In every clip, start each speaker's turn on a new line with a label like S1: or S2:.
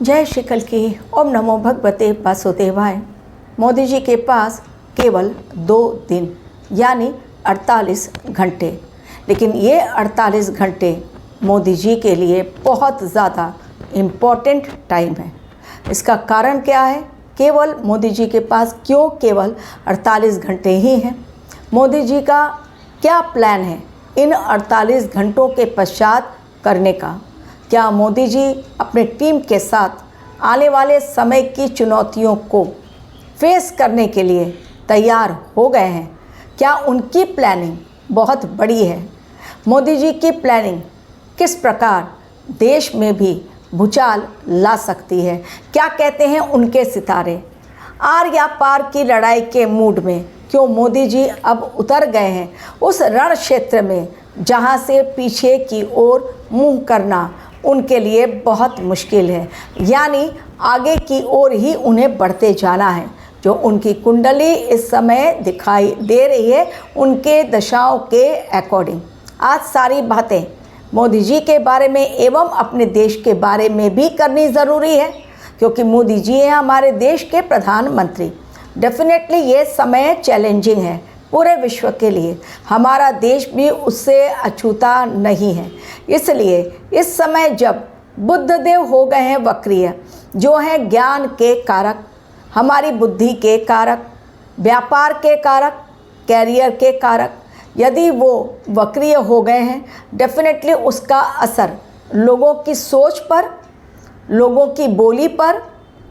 S1: जय श्री कल की। ओम नमो भगवते वासुदेवाय। मोदी जी के पास केवल 2 दिन यानी 48 घंटे, लेकिन ये 48 घंटे मोदी जी के लिए बहुत ज़्यादा इम्पोर्टेंट टाइम है। इसका कारण क्या है? केवल मोदी जी के पास क्यों केवल 48 घंटे ही हैं? मोदी जी का क्या प्लान है इन 48 घंटों के पश्चात करने का? क्या मोदी जी अपने टीम के साथ आने वाले समय की चुनौतियों को फेस करने के लिए तैयार हो गए हैं? क्या उनकी प्लानिंग बहुत बड़ी है? मोदी जी की प्लानिंग किस प्रकार देश में भी भूचाल ला सकती है? क्या कहते हैं उनके सितारे? आर या पार की लड़ाई के मूड में क्यों मोदी जी अब उतर गए हैं उस रण क्षेत्र में जहां से पीछे की ओर मुंह करना उनके लिए बहुत मुश्किल है, यानी आगे की ओर ही उन्हें बढ़ते जाना है। जो उनकी कुंडली इस समय दिखाई दे रही है उनके दशाओं के अकॉर्डिंग। आज सारी बातें मोदी जी के बारे में एवं अपने देश के बारे में भी करनी ज़रूरी है, क्योंकि मोदी जी हैं हमारे देश के प्रधानमंत्री। डेफिनेटली ये समय चैलेंजिंग है पूरे विश्व के लिए। हमारा देश भी उससे अछूता नहीं है। इसलिए इस समय जब बुद्धदेव हो गए हैं वक्रीय, जो हैं ज्ञान के कारक, हमारी बुद्धि के कारक, व्यापार के कारक, कैरियर के कारक, यदि वो वक्रीय हो गए हैं, डेफिनेटली उसका असर लोगों की सोच पर, लोगों की बोली पर,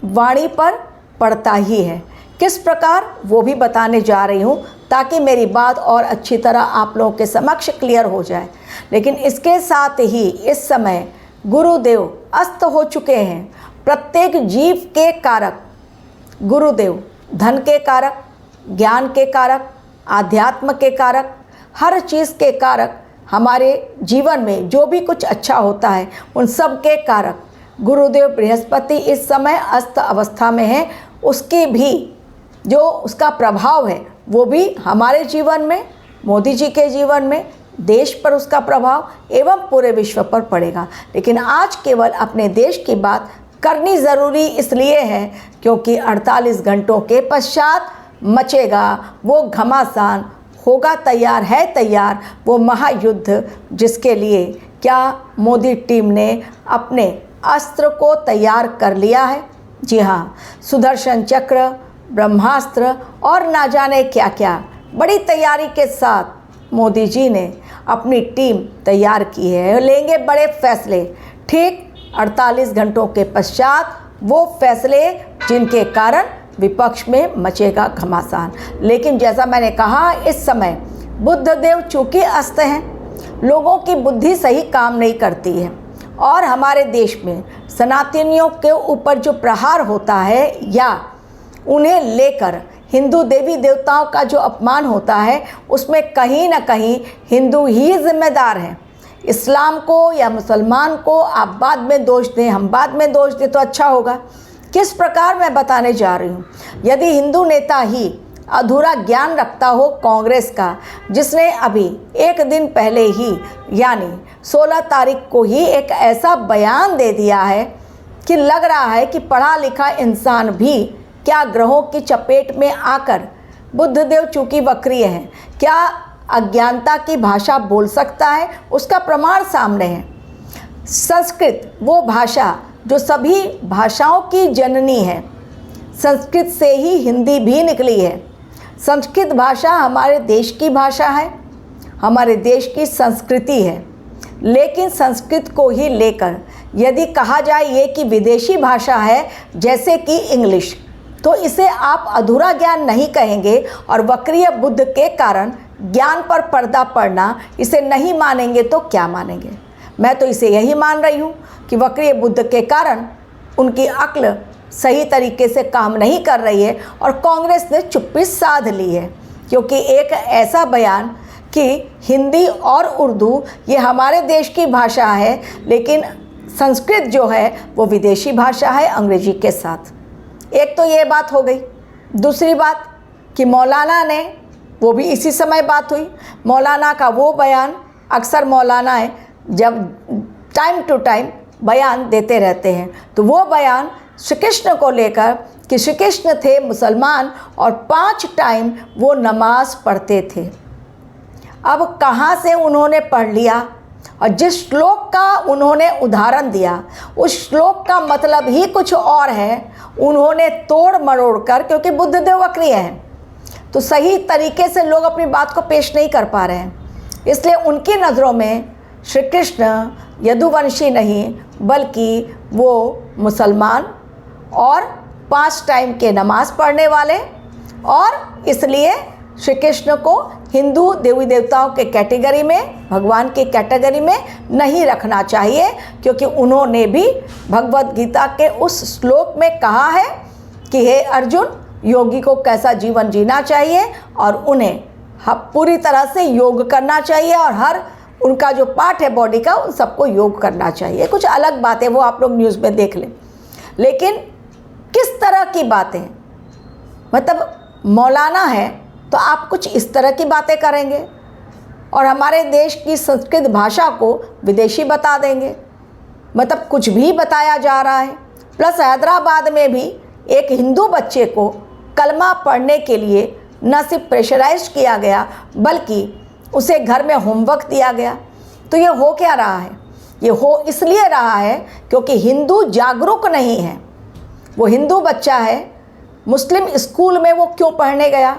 S1: वाणी पर पड़ता ही है। किस प्रकार वो भी बताने जा रही हूँ, ताकि मेरी बात और अच्छी तरह आप लोगों के समक्ष क्लियर हो जाए। लेकिन इसके साथ ही इस समय गुरुदेव अस्त हो चुके हैं। प्रत्येक जीव के कारक गुरुदेव, धन के कारक, ज्ञान के कारक, आध्यात्म के कारक, हर चीज़ के कारक, हमारे जीवन में जो भी कुछ अच्छा होता है उन सब के कारक गुरुदेव बृहस्पति इस समय अस्त अवस्था में है। उसकी भी जो उसका प्रभाव है वो भी हमारे जीवन में, मोदी जी के जीवन में, देश पर उसका प्रभाव एवं पूरे विश्व पर पड़ेगा। लेकिन आज केवल अपने देश की बात करनी ज़रूरी इसलिए है क्योंकि 48 घंटों के पश्चात मचेगा वो घमासान, होगा तैयार, है तैयार वो महायुद्ध, जिसके लिए क्या मोदी टीम ने अपने अस्त्र को तैयार कर लिया है। जी हाँ, सुदर्शन चक्र, ब्रह्मास्त्र और ना जाने क्या क्या बड़ी तैयारी के साथ मोदी जी ने अपनी टीम तैयार की है। लेंगे बड़े फैसले ठीक 48 घंटों के पश्चात, वो फैसले जिनके कारण विपक्ष में मचेगा घमासान। लेकिन जैसा मैंने कहा, इस समय बुद्धदेव चूँकि अस्त हैं, लोगों की बुद्धि सही काम नहीं करती है और हमारे देश में सनातनियों के ऊपर जो प्रहार होता है या उन्हें लेकर हिंदू देवी देवताओं का जो अपमान होता है, उसमें कहीं ना कहीं हिंदू ही जिम्मेदार हैं। इस्लाम को या मुसलमान को आप बाद में दोष दें, हम बाद में दोष दें तो अच्छा होगा। किस प्रकार मैं बताने जा रही हूँ। यदि हिंदू नेता ही अधूरा ज्ञान रखता हो कांग्रेस का, जिसने अभी एक दिन पहले ही यानी 16 तारीख को ही एक ऐसा बयान दे दिया है कि लग रहा है कि पढ़ा लिखा इंसान भी क्या ग्रहों की चपेट में आकर, बुद्धदेव चूँकि वक्रीय हैं, क्या अज्ञानता की भाषा बोल सकता है? उसका प्रमाण सामने है। संस्कृत वो भाषा जो सभी भाषाओं की जननी है, संस्कृत से ही हिंदी भी निकली है। संस्कृत भाषा हमारे देश की भाषा है, हमारे देश की संस्कृति है। लेकिन संस्कृत को ही लेकर यदि कहा जाए ये कि विदेशी भाषा है जैसे कि इंग्लिश, तो इसे आप अधूरा ज्ञान नहीं कहेंगे और वक्रीय बुद्ध के कारण ज्ञान पर पर्दा पड़ना, इसे नहीं मानेंगे तो क्या मानेंगे? मैं तो इसे यही मान रही हूँ कि वक्रीय बुद्ध के कारण उनकी अक्ल सही तरीके से काम नहीं कर रही है और कांग्रेस ने चुप्पी साध ली है। क्योंकि एक ऐसा बयान कि हिंदी और उर्दू ये हमारे देश की भाषा है, लेकिन संस्कृत जो है वो विदेशी भाषा है अंग्रेजी के साथ। एक तो ये बात हो गई। दूसरी बात कि मौलाना ने, वो भी इसी समय बात हुई, मौलाना का वो बयान, अक्सर मौलाना है जब टाइम टू टाइम बयान देते रहते हैं। तो वो बयान श्री कृष्ण को लेकर कि श्री कृष्ण थे मुसलमान और 5 टाइम वो नमाज पढ़ते थे। अब कहाँ से उन्होंने पढ़ लिया और जिस श्लोक का उन्होंने उदाहरण दिया उस श्लोक का मतलब ही कुछ और है, उन्होंने तोड़ मरोड़ कर, क्योंकि बुद्धदेव वक्री हैं तो सही तरीके से लोग अपनी बात को पेश नहीं कर पा रहे हैं, इसलिए उनकी नज़रों में श्री कृष्ण यदुवंशी नहीं बल्कि वो मुसलमान और 5 टाइम के नमाज पढ़ने वाले, और इसलिए श्री कृष्ण को हिंदू देवी देवताओं के कैटेगरी में, भगवान की कैटेगरी में नहीं रखना चाहिए, क्योंकि उन्होंने भी भगवत गीता के उस श्लोक में कहा है कि हे अर्जुन, योगी को कैसा जीवन जीना चाहिए और उन्हें पूरी तरह से योग करना चाहिए और हर उनका जो पार्ट है बॉडी का उन सबको योग करना चाहिए। कुछ अलग बातें वो आप लोग न्यूज़ में देख लें, लेकिन किस तरह की बातें, मतलब मौलाना है तो आप कुछ इस तरह की बातें करेंगे और हमारे देश की संस्कृत भाषा को विदेशी बता देंगे, मतलब कुछ भी बताया जा रहा है। प्लस हैदराबाद में भी एक हिंदू बच्चे को कलमा पढ़ने के लिए न सिर्फ प्रेशराइज किया गया बल्कि उसे घर में होमवर्क दिया गया। तो ये हो क्या रहा है? ये हो इसलिए रहा है क्योंकि हिंदू जागरूक नहीं है। वो हिंदू बच्चा है, मुस्लिम स्कूल में वो क्यों पढ़ने गया?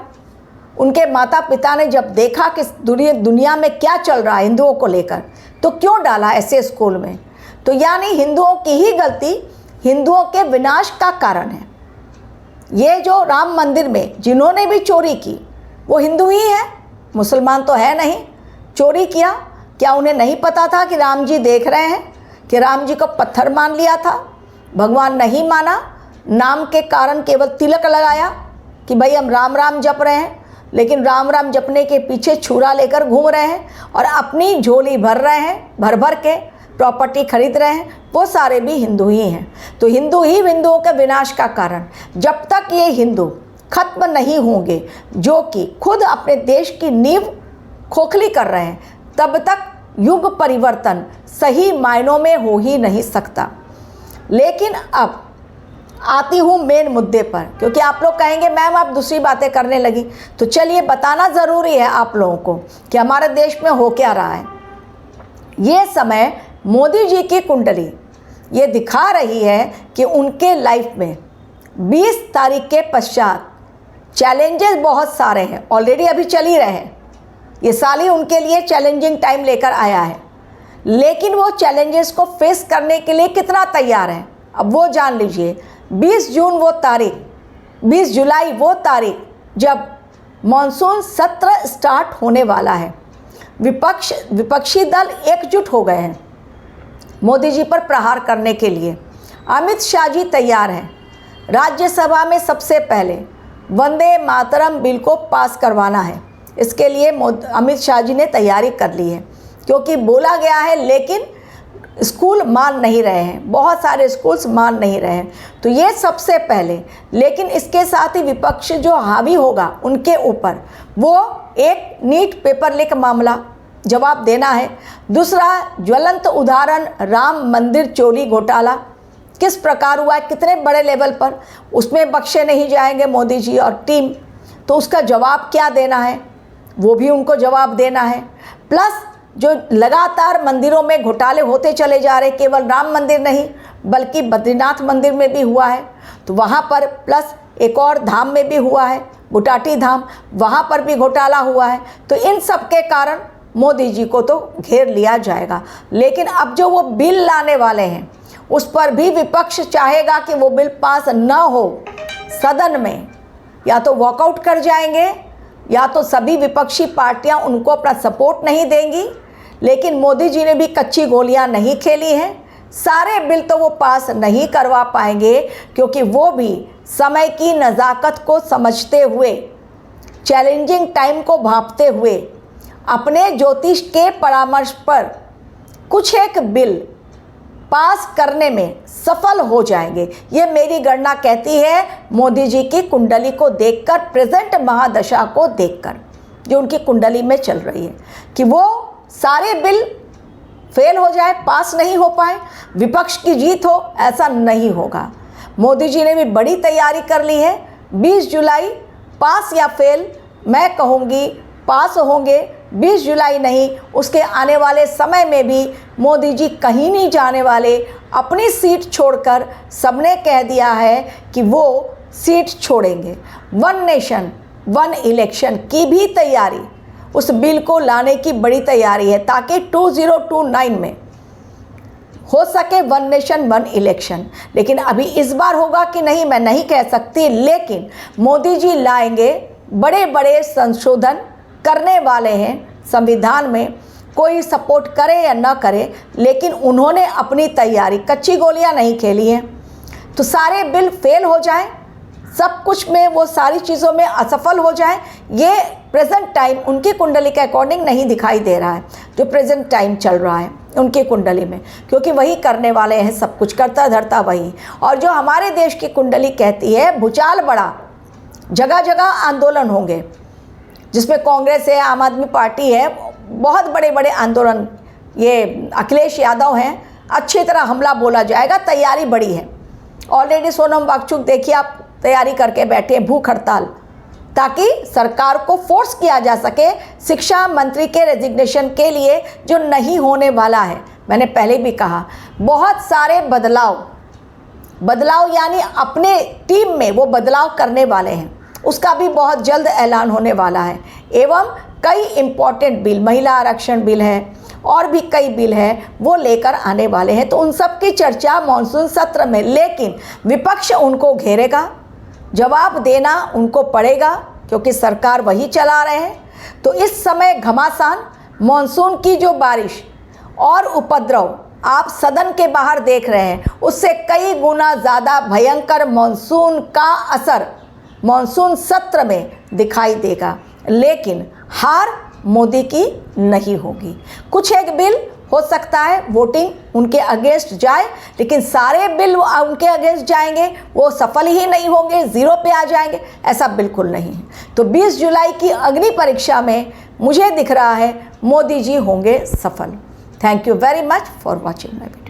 S1: उनके माता पिता ने जब देखा कि दुनिया में क्या चल रहा है हिंदुओं को लेकर, तो क्यों डाला ऐसे स्कूल में? तो यानी हिंदुओं की ही गलती हिंदुओं के विनाश का कारण है। ये जो राम मंदिर में जिन्होंने भी चोरी की वो हिंदू ही है, मुसलमान तो है नहीं। चोरी किया, क्या उन्हें नहीं पता था कि राम जी देख रहे हैं? कि राम जी को पत्थर मान लिया था, भगवान नहीं माना, नाम के कारण केवल तिलक लगाया कि भाई हम राम राम जप रहे हैं, लेकिन राम राम जपने के पीछे छुरा लेकर घूम रहे हैं और अपनी झोली भर रहे हैं, भर भर के प्रॉपर्टी खरीद रहे हैं। वो सारे भी हिंदू ही हैं। तो हिंदू ही हिंदुओं के विनाश का कारण। जब तक ये हिंदू खत्म नहीं होंगे जो कि खुद अपने देश की नींव खोखली कर रहे हैं, तब तक युग परिवर्तन सही मायनों में हो ही नहीं सकता। लेकिन अब आती हूँ मेन मुद्दे पर, क्योंकि आप लोग कहेंगे मैम आप दूसरी बातें करने लगी, तो चलिए बताना ज़रूरी है आप लोगों को कि हमारे देश में हो क्या रहा है। ये समय मोदी जी की कुंडली ये दिखा रही है कि उनके लाइफ में 20 तारीख के पश्चात चैलेंजेस बहुत सारे हैं, ऑलरेडी अभी चल ही रहे हैं। ये साल ही उनके लिए चैलेंजिंग टाइम लेकर आया है, लेकिन वो चैलेंजेस को फेस करने के लिए कितना तैयार है अब वो जान लीजिए। 20 जून वो तारीख, 20 जुलाई वो तारीख जब मॉनसून सत्र स्टार्ट होने वाला है। विपक्षी दल एकजुट हो गए हैं मोदी जी पर प्रहार करने के लिए। अमित शाह जी तैयार हैं। राज्यसभा में सबसे पहले वंदे मातरम बिल को पास करवाना है, इसके लिए अमित शाह जी ने तैयारी कर ली है, क्योंकि बोला गया है लेकिन स्कूल मान नहीं रहे हैं, बहुत सारे स्कूल्स मान नहीं रहे हैं। तो ये सबसे पहले, लेकिन इसके साथ ही विपक्ष जो हावी होगा उनके ऊपर वो एक नीट पेपर लीक मामला जवाब देना है। दूसरा ज्वलंत उदाहरण राम मंदिर चोरी घोटाला किस प्रकार हुआ है, कितने बड़े लेवल पर, उसमें बख्शे नहीं जाएंगे मोदी जी और टीम, तो उसका जवाब क्या देना है वो भी उनको जवाब देना है। प्लस जो लगातार मंदिरों में घोटाले होते चले जा रहे, केवल राम मंदिर नहीं बल्कि बद्रीनाथ मंदिर में भी हुआ है, तो वहाँ पर प्लस एक और धाम में भी हुआ है, बुटाटी धाम, वहाँ पर भी घोटाला हुआ है। तो इन सब के कारण मोदी जी को तो घेर लिया जाएगा। लेकिन अब जो वो बिल लाने वाले हैं उस पर भी विपक्ष चाहेगा कि वो बिल पास न हो सदन में, या तो वॉकआउट कर जाएंगे या तो सभी विपक्षी पार्टियां उनको अपना सपोर्ट नहीं देंगी। लेकिन मोदी जी ने भी कच्ची गोलियां नहीं खेली हैं, सारे बिल तो वो पास नहीं करवा पाएंगे, क्योंकि वो भी समय की नज़ाकत को समझते हुए, चैलेंजिंग टाइम को भांपते हुए, अपने ज्योतिष के परामर्श पर कुछ एक बिल पास करने में सफल हो जाएंगे। ये मेरी गणना कहती है, मोदी जी की कुंडली को देखकर, प्रेजेंट महादशा को देखकर जो उनकी कुंडली में चल रही है, कि वो सारे बिल फेल हो जाए, पास नहीं हो पाए, विपक्ष की जीत हो, ऐसा नहीं होगा। मोदी जी ने भी बड़ी तैयारी कर ली है। 20 जुलाई पास या फेल, मैं कहूँगी पास होंगे। 20 जुलाई नहीं, उसके आने वाले समय में भी मोदी जी कहीं नहीं जाने वाले। अपनी सीट छोड़कर सबने कह दिया है कि वो सीट छोड़ेंगे। वन नेशन वन इलेक्शन की भी तैयारी, उस बिल को लाने की बड़ी तैयारी है ताकि 2029 में हो सके वन नेशन वन इलेक्शन। लेकिन अभी इस बार होगा कि नहीं मैं नहीं कह सकती, लेकिन मोदी जी लाएंगे। बड़े बड़े संशोधन करने वाले हैं संविधान में, कोई सपोर्ट करे या ना करे, लेकिन उन्होंने अपनी तैयारी, कच्ची गोलियां नहीं खेली हैं। तो सारे बिल फेल हो जाएं, सब कुछ में वो सारी चीज़ों में असफल हो जाए, ये प्रेजेंट टाइम उनकी कुंडली के अकॉर्डिंग नहीं दिखाई दे रहा है, जो प्रेजेंट टाइम चल रहा है उनकी कुंडली में, क्योंकि वही करने वाले हैं, सब कुछ करता धरता वही। और जो हमारे देश की कुंडली कहती है भूचाल बड़ा, जगह जगह आंदोलन होंगे, जिसमें कांग्रेस है, आम आदमी पार्टी है, बहुत बड़े बड़े आंदोलन, ये अखिलेश यादव हैं, अच्छी तरह हमला बोला जाएगा, तैयारी बड़ी है। ऑलरेडी सोनम वांगचुक देखिए आप तैयारी करके बैठे हैं, भूख हड़ताल, ताकि सरकार को फोर्स किया जा सके शिक्षा मंत्री के रेजिग्नेशन के लिए, जो नहीं होने वाला है। मैंने पहले भी कहा बहुत सारे बदलाव यानी अपने टीम में वो बदलाव करने वाले हैं, उसका भी बहुत जल्द ऐलान होने वाला है। एवं कई इम्पॉर्टेंट बिल, महिला आरक्षण बिल है और भी कई बिल हैं, वो लेकर आने वाले हैं। तो उन सब की चर्चा मॉनसून सत्र में, लेकिन विपक्ष उनको घेरेगा, जवाब देना उनको पड़ेगा, क्योंकि सरकार वही चला रहे हैं। तो इस समय घमासान मॉनसून की जो बारिश और उपद्रव आप सदन के बाहर देख रहे हैं, उससे कई गुना ज़्यादा भयंकर मॉनसून का असर मॉनसून सत्र में दिखाई देगा। लेकिन हार मोदी की नहीं होगी। कुछ एक बिल हो सकता है वोटिंग उनके अगेंस्ट जाए, लेकिन सारे बिल उनके अगेंस्ट जाएंगे, वो सफल ही नहीं होंगे, ज़ीरो पे आ जाएंगे, ऐसा बिल्कुल नहीं है। तो 20 जुलाई की अग्नि परीक्षा में मुझे दिख रहा है मोदी जी होंगे सफल। Thank you very much for watching my video.